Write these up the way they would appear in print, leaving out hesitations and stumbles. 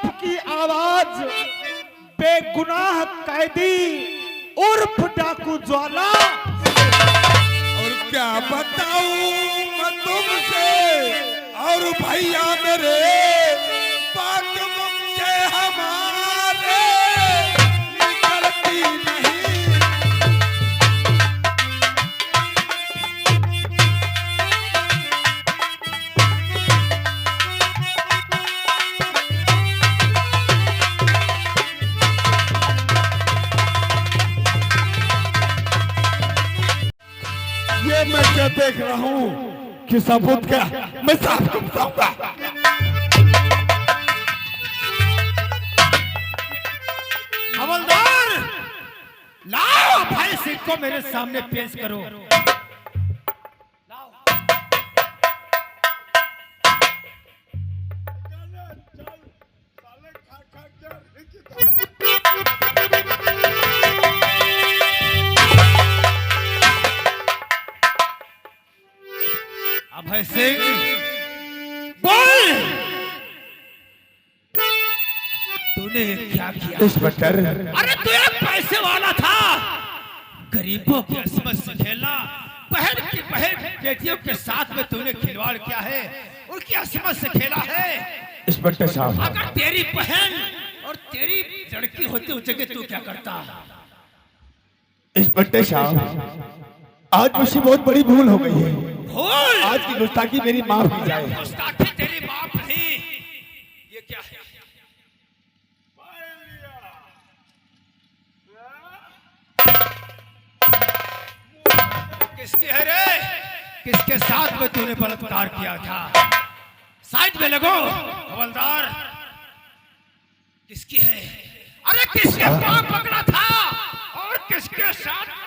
आपकी आवाज बेगुनाह कैदी उर्फ डाकू ज्वाला। और क्या बताऊं मैं तुमसे और भैया मेरे, बात मुझसे हमारे निकलती नहीं। ये मैं क्या देख रहा हूँ कि सबूत क्या मैं साफ को बताऊंगा। हवलदार, लाओ भाई सिंह को मेरे सामने पेश करो। अभय सिंह, बोल, तूने क्या किया? इंस्पेक्टर, अरे तू एक पैसे वाला था, गरीबों की असमत से खेलना, बहन की बहन बेटियों के साथ में तूने खिलवाड़ किया है, उनकी असमत से खेला है। इंस्पेक्टर साहब, अगर तेरी बहन और तेरी लड़की होती उस जगह तू क्या करता? इंस्पेक्टर साहब, आज मुझसे बहुत बड़ी भूल हो गई है। भूल? आज की गुस्ताखी मेरी माफ की जाए। गुस्ताखी तेरी माफ नहीं। ये क्या है? किसकी है रे? किसके साथ में तूने बलात्कार किया था? साइड में लगो हवलदार। किसकी है? अरे किसके पांव पकड़ा था और किसके साथ?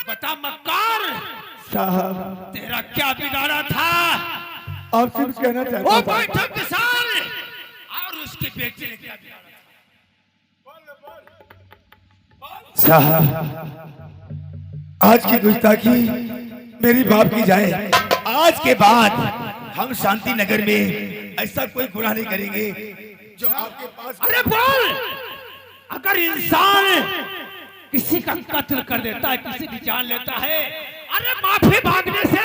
बता मक्कार साहब, तेरा क्या बिगाड़ा था? आपसे कुछ कहना वो चाहता था। बैठक किसान और उसकी बेटी ने क्या बिगाड़ा? साहब, आज की गुस्ताखी मेरी माफ की जाए। आज के बाद हम शांति नगर में ऐसा कोई गुनाह नहीं करेंगे जो आपके पास। अरे बोल, अगर इंसान किसी का कत्ल कर देता है, किसी की जान लेता है, अरे माफी मांगने से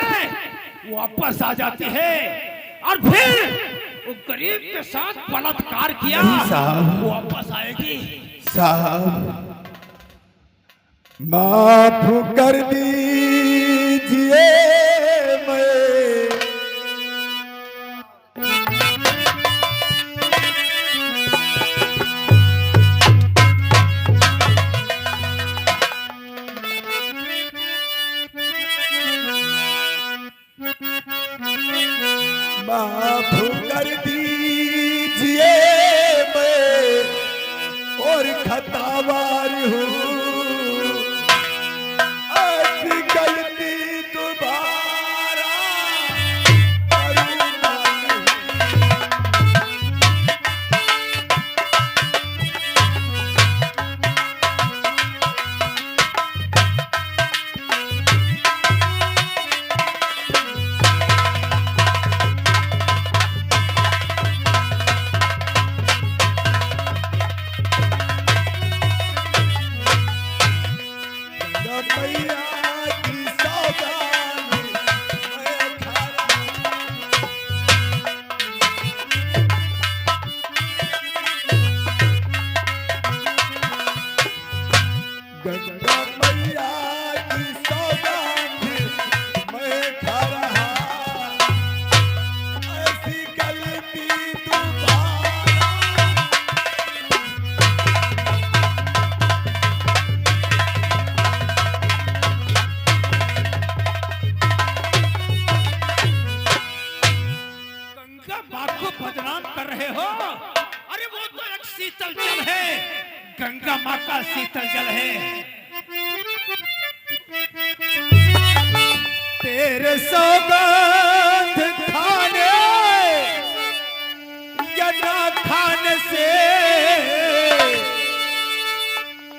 वापस आ जाती है, और फिर वो गरीब के साथ बलात्कार किया, नहीं साहब, वो वापस आएगी। साहब, माफ कर दीजिए मैं माफ कर दीजिए मैं और खतावार हूँ। ऐसी गलती दोबारा करूँगा नहीं। मैया की सौगान मैं खा गंगा मैया की सौगान मैं खा रहा। ऐसी गलती दोबारा गंगा माँ को बदनाम कर रहे हो? अरे वो तो एक शीतल जल है गंगा माँ का शीतल जल है। तेरे सौगंध खाने या ना खाने से,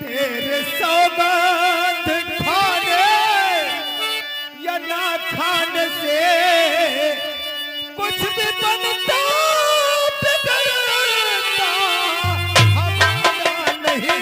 तेरे सौगंध खाने या ना खाने से कुछ भी बनता बिगड़ता हमारा नहीं।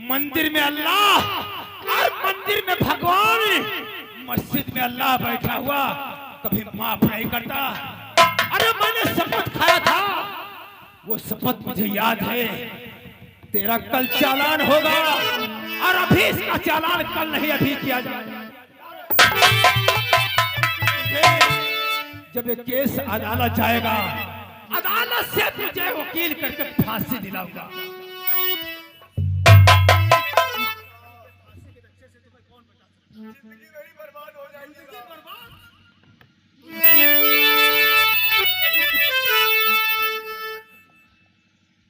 मंदिर में अल्लाह और मंदिर में भगवान, मस्जिद में अल्लाह बैठा हुआ कभी माफ नहीं करता। अरे मैंने शपथ खाया था, वो शपथ मुझे याद है। तेरा कल चालान होगा और अभी इसका चालान कल नहीं अभी किया जाएगा। जब ये केस अदालत जाएगा, अदालत से तुझे वकील करके फांसी दिलाऊंगा।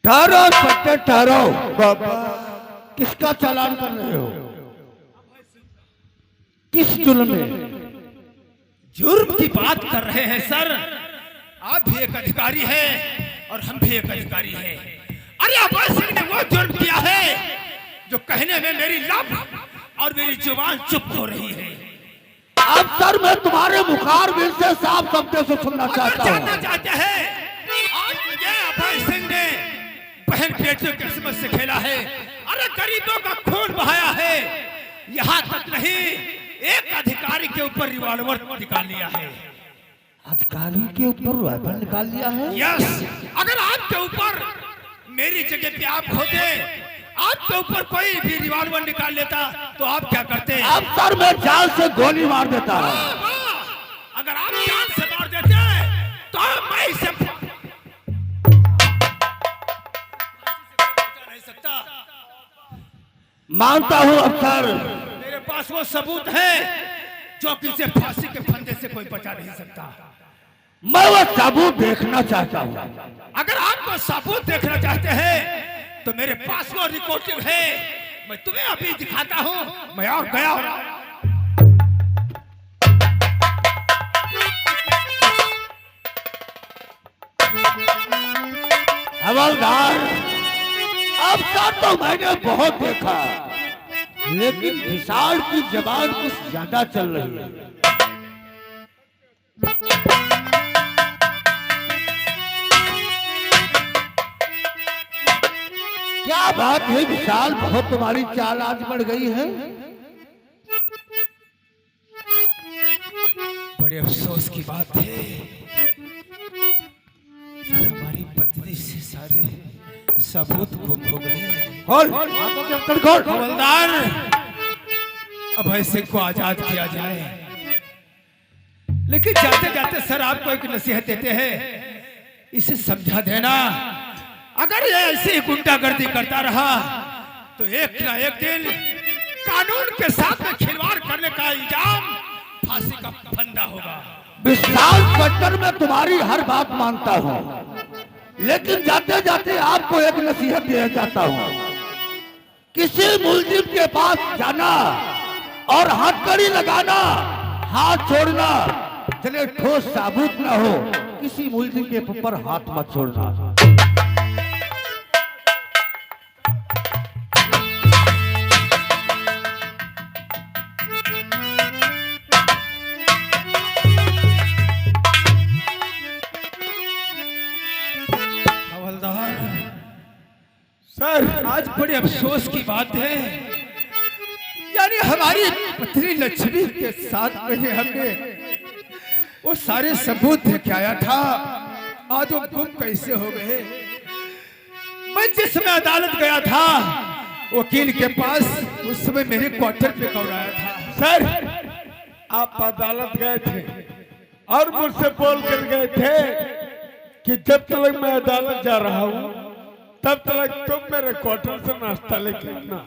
ठहरो सत्य, ठहरो बाबा। किसका चालान कर रहे हो? किस जुर्म में? जुर्म की बात कर रहे हैं सर। आप भी एक अधिकारी हैं और हम भी एक अधिकारी हैं। अरे अभय सिंह ने वो जुर्म किया है जो कहने में मेरी लब और मेरी जुबान चुप हो रही है। अब सर मैं तुम्हारे मुखारबिन से साफ शब्दों से सुनना चाहता हूँ। जानना चाहते हैं आज ये अभय सिंह ने बहन बेटियों की किस्मत से खेला है। अरे गरीबों का खून बहाया है। यहाँ तक नहीं, एक अधिकारी के ऊपर रिवॉल्वर निकाल लिया है। अधिकारी के ऊपर राइफल निकाल लिया है? यस। अगर आपके ऊपर मेरी जगह पे आप होते, आपके ऊपर कोई भी रिवॉल्वर निकाल लेता तो आप क्या करते? अब सर मैं जान से गोली मार देता हूँ। अगर आप जान से मार देते तो मैं इसे नहीं सकता। मानता हूँ अफसर, मेरे पास वो सबूत है जो किसी फांसी के फंदे से कोई बचा नहीं सकता। मैं वो सबूत देखना चाहता हूँ। अगर आप वो सबूत देखना चाहते हैं तो मेरे पास वो रिकॉर्डिंग है, मैं तुम्हें अभी दिखाता हूँ। मैं और गया हूँ। हवलदार, अब तक तो मैंने बहुत देखा, लेकिन विशाल की जबान कुछ ज्यादा चल रही है। क्या बात है विशाल, बहुत तुम्हारी चाल आज बढ़ गई है। बड़े अफसोस की बात है, हमारी पत्नी से सारे सबूत गुम हो गए। हवलदार, अभय सिंह को आजाद किया जाए, लेकिन जाते जाते सर आपको एक नसीहत देते हैं, इसे समझा देना अगर ये ऐसी गुंडागर्दी करता रहा तो एक ना एक दिन कानून के साथ में खिलवाड़ करने का इल्जाम फांसी का फंदा होगा। विशाल पट्टर में तुम्हारी हर बात मानता हूँ, लेकिन जाते जाते आपको एक नसीहत देना चाहता हूँ। किसी मुलजिम के पास जाना और हथकड़ी लगाना, हाथ छोड़ना, चले ठोस साबुत ना हो, किसी मुलजिम के ऊपर हाथ मत छोड़ना। हवलदार, सर आज बड़े अफसोस की बात है, यानी हमारी पत्नी लक्ष्मी के साथ में हमने वो सारे सबूत लेके आया था, आज वो गुम कैसे हो गए। मैं जिस समय अदालत गया था वकील के पास, उस समय मेरे क्वार्टर पे कौराया था। सर आप अदालत गए थे और मुझसे बोल कर गए थे कि जब तक मैं अदालत जा रहा हूँ तब तक तुम मेरे क्वार्टर से नाश्ता लेके आना,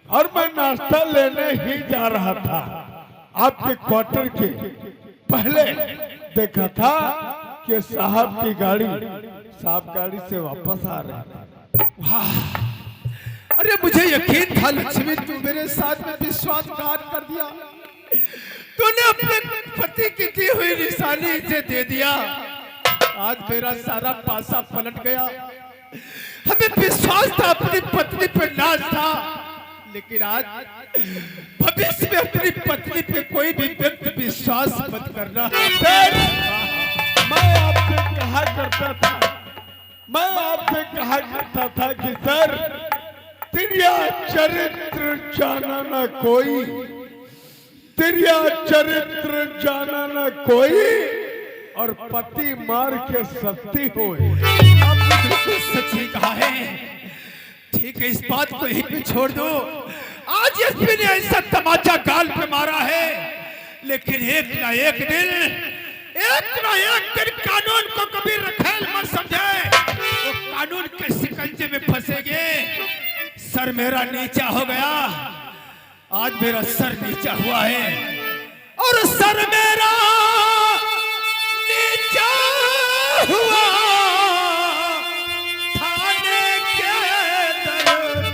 और मैं नाश्ता लेने ही जा रहा था। आपके क्वार्टर के पहले देखा था कि साहब की गाड़ी साहब गाड़ी से वापस आ रही थी। वाह, अरे मुझे यकीन था लक्ष्मी तू मेरे साथ में विश्वासघात कर दिया, तूने अपने पति की दी हुई निशानी इसे दे दिया। आज मेरा सारा पासा पलट गया। हमें विश्वास था, अपनी पत्नी पे नाज था, लेकिन आज भविष्य में अपनी पत्नी पे कोई भी व्यक्ति विश्वास मत करना। सर मैं आपसे कहा करता था, मैं आपसे कहा करता था कि सर तेरा चरित्र जाना ना कोई, तेरा चरित्र जाना ना कोई, और पति मार के सत्ती होए। आपने बिल्कुल सच ही कहा है। ठीक है, इस बात को यहीं पे छोड़ दो। आज एसपी ने ऐसा तमाचा गाल पे मारा है, लेकिन एक ना एक दिन कानून को कभी रखेल मत समझे, वो कानून के शिकंजे में फंसेंगे। सर मेरा नीचा हो गया, आज मेरा सर नीचा हुआ है, और सर मेरा नीचा हुआ थाने के दर।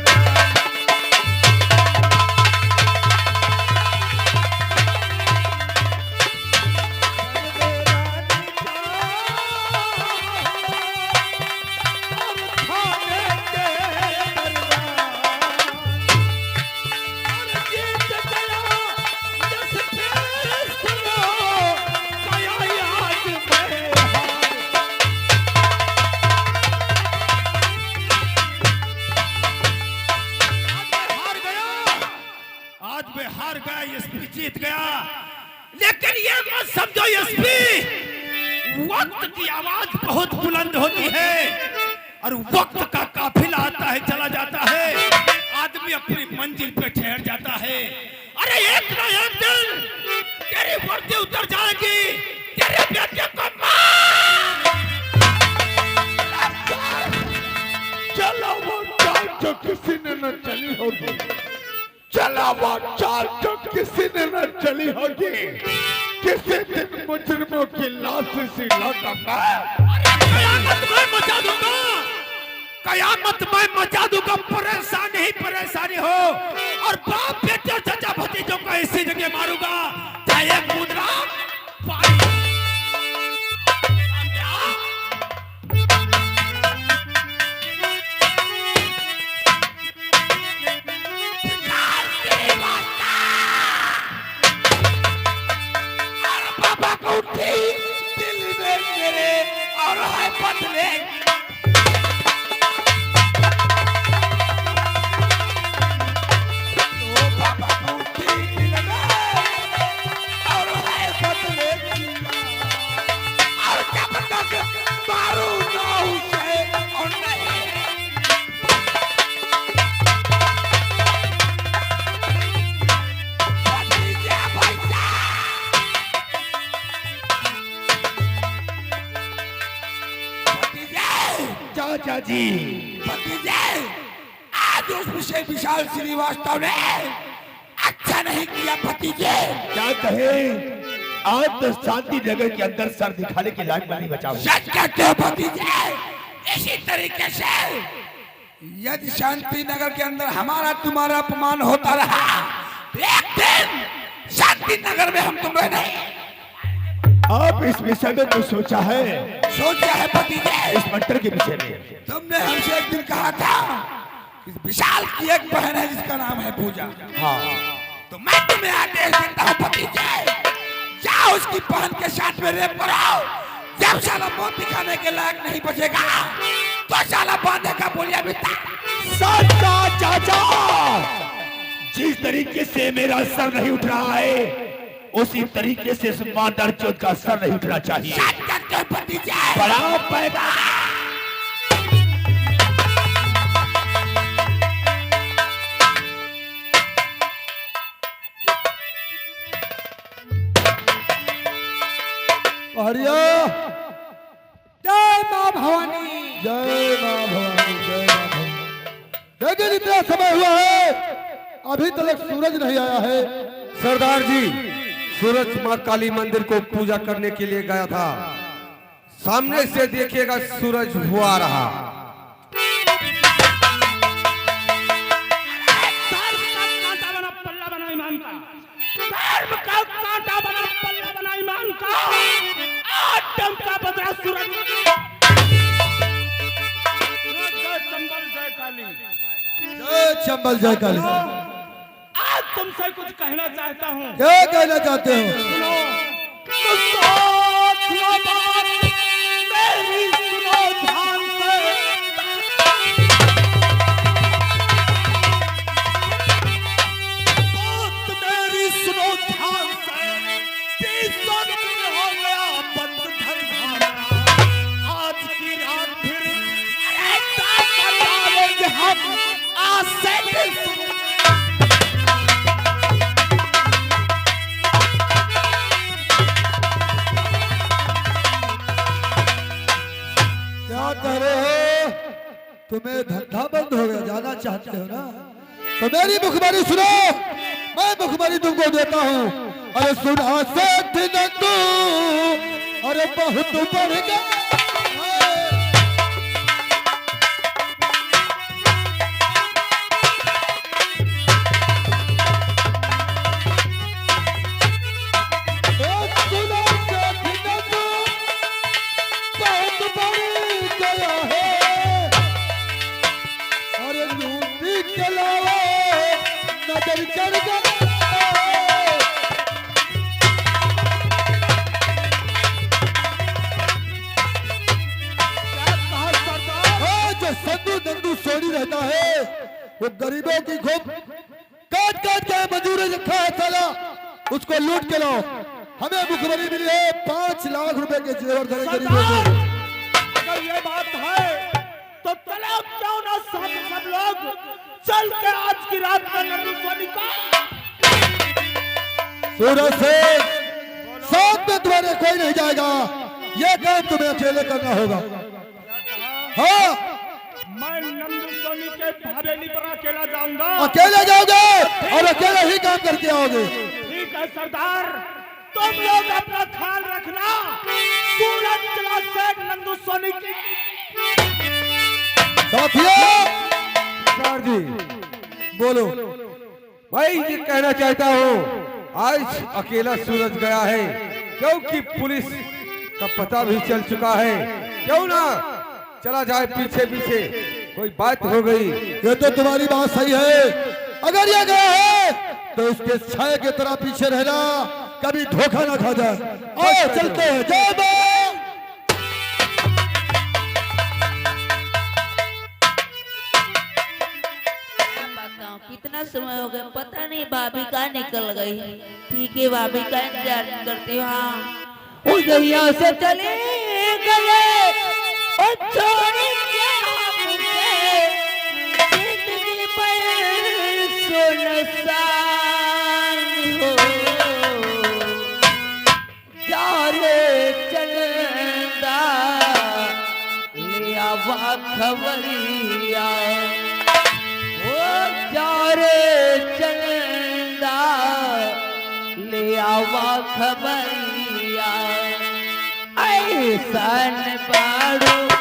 जीत गया, लेकिन ये मत समझो एसपी, वक्त की आवाज बहुत बुलंद होती है और वक्त का काफिला आता है चला जाता है, आदमी अपनी मंजिल पे ठहर जाता है। अरे एक ना एक दिन तेरी वर्दी उतर जाएगी, तेरे बेटे को मार। चला वो चाल जो किसी ने न चली होगी, चला वो चाल जो किसी ने न चली होगी, किसी दिन मुजरिमों की लाश सी लौटा। कयामत मैं मचा दूंगा, कयामत मैं मचा दूंगा। परेशानी ही परेशानी हो, और बाप बेटे और चाचा भतीजों को ऐसी जगह मारूंगा चाहे एक मुद्रा बाबा को उठी दिल में मेरे और है पतले। चाचा जी, भतीजे, आज उस विषय विशाल श्रीवास्तव ने अच्छा नहीं किया भतीजे। क्या कहे? आज तो शांति नगर के अंदर सर दिखाने के लायक नहीं बचा हूं। सच कहते हो भतीजे, इसी तरीके से यदि शांति नगर के अंदर हमारा तुम्हारा अपमान होता रहा, एक दिन शांति नगर में हम तुम्हें नहीं। आप इस विषय में तो सोचा है? सोचा है भतीजे। इस मंत्र के विषय में तुमने हमसे एक दिन कहा था कि विशाल की एक बहन है जिसका नाम है पूजा। हाँ, तो मैं तुम्हें आदेश देता हूँ भतीजे, जाओ उसकी बहन के साथ में रेप कराओ। जब साला मौत दिखाने के लायक नहीं बचेगा तो साला बांधे का बोलिया बिता। सच्चा चाचा, जिस तरीके से मेरा सर नहीं उठ रहा है उसी तरीके से इस मादर चोद का सर नहीं उठना चाहिए। सच कहते हो भतीजे। बड़ा पैदा हरिया जय मां भवानी, जय मां भवानी, जय मां भवानी। लेकिन इतना समय हुआ है अभी तक सूरज नहीं आया है। सरदार जी, सूरज माँ काली मंदिर को पूजा करने के लिए गया था। सामने से देखिएगा सूरज हुआ रहा। धर्म का कांटा बना पल्ला बना ईमान का, आदम का बदला सूरज। जय चंबल जय काली, जय चंबल जय काली। आज तुमसे कुछ कहना चाहता हूँ। क्या कहना चाहते हो? सुनो, तो सुनो बात, मेरी सुनो ध्यान से। बात मेरी सुनो ध्यान से। 300 दिन हो गया बंद घर खाना। आज की रात फिर ऐसा डालेंगे हम, आज से दिन क्या कह रहे हो? तुम्हें धंधा बंद हो गया, जाना चाहते हो ना? तो मेरी मुखबारी सुनो, मैं मुखबारी तुमको देता हूँ। अरे सुना सेठ नंदू, अरे बहुत बढ़ गया। रहता है वो गरीबों की खूब काट काट के मजदूरी रखा है साला, उसको लूट के लाओ। हमें मुखबरी मिली है 5 लाख रुपए के जेवर धरे गरीबों को। अगर ये बात है तो चलो क्यों ना सब लोग चल के आज की रात में नंदू सोनी का सूरज से साथ में तुम्हारे कोई नहीं जाएगा, ये काम तुम्हें अकेले करना होगा। हाँ, मैं नंदू सोनी के हवेली पर अकेला जाऊंगा। अकेले जाओगे और अकेले ही काम करके आओगे। ठीक है सरदार, तुम लोग अपना ख्याल रखना। सूरज चला सेठ नंदू सोनी की। साथियों, सरदार जी बोलो। मैं ये कहना चाहता हूँ, आज अकेला सूरज गया है क्योंकि पुलिस का पता भी चल चुका है। क्यों ना चला जाए पीछे पीछे, कोई बात हो गई। ये तो तुम्हारी बात सही है, अगर ये गया है तो उसके छाए की तरह पीछे रहना, कभी धोखा ना खा जाए। आओ चलते हैं। जय मां। बताओ कितना समय हो गया, पता नहीं भाभी कहाँ निकल गई। ठीक है, भाभी का इंतजार करती हूँ। हाँ, उस दुनिया से चले गए और छोड़ के हमसे जिंदगी पर सुनसान हो। जाने चलदा लिया वा खबरिया, चारे चंदा ले आवा खबरिया। किसान बाड़ू